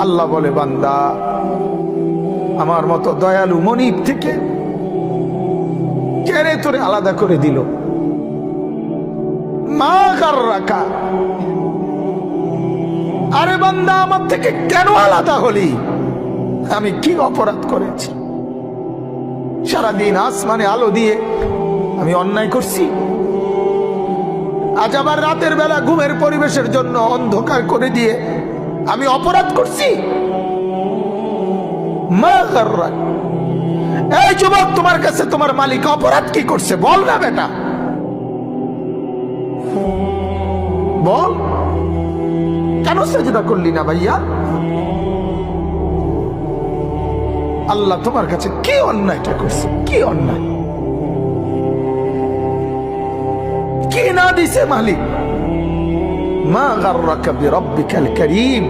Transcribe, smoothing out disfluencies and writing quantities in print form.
আল্লাহ বলে, বান্দা আমার মতো দয়ালু মনিব থেকে কেড়ে তোরে আলাদা করে দিল। মা গাররাকা, আরে বান্দা আমার থেকে কেন আলাদা হলি? আমি কি অপরাধ করেছি? সারাদিন আসমানে আলো দিয়ে আমি অন্যায় করছি? আজ আবার রাতের বেলা ঘুমের পরিবেশের জন্য অন্ধকার করে দিয়ে আমি অপরাধ করছি? মা গাররাক, এই যুবক, তোমার কাছে তোমার মালিক অপরাধ কি করছে বল না বেটা, বল। কেন সেজদা করলি না ভাইয়া? আল্লাহ তোমার কাছে কি অন্যায়টা করছে? কি অন্যায়, কি না দিছে মালিক? মা গাররাকা বিরব্বিকাল কারীম,